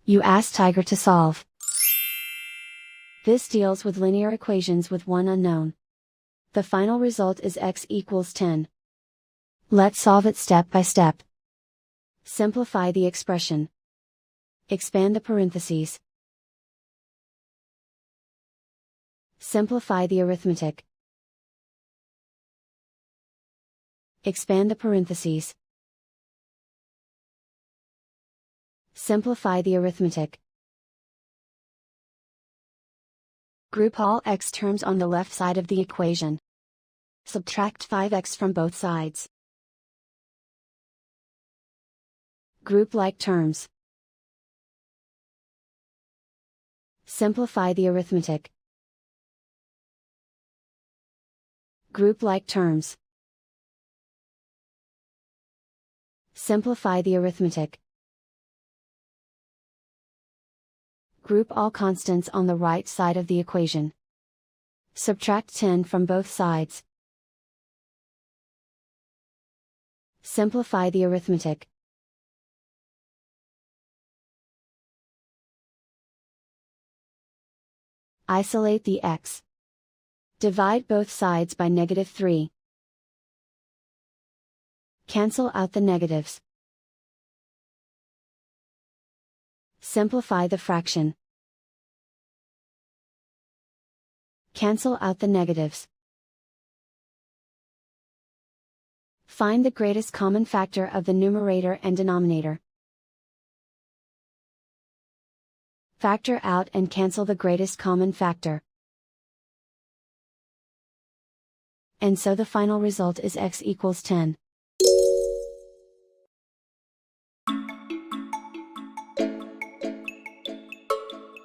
You ask Tiger to solve. This deals with linear equations with one unknown. The final result is x equals 10. Let's solve it step by step. Simplify the expression. Expand the parentheses. Simplify the arithmetic. Expand the parentheses. Simplify the arithmetic. Group all x terms on the left side of the equation. Subtract 5x from both sides. Group like terms. Simplify the arithmetic. Group like terms. Simplify the arithmetic. Group all constants on the right side of the equation. Subtract 10 from both sides. Simplify the arithmetic. Isolate the x. Divide both sides by -3. Cancel out the negatives. Simplify the fraction. Cancel out the negatives. Find the greatest common factor of the numerator and denominator. Factor out and cancel the greatest common factor. And so the final result is x equals 10.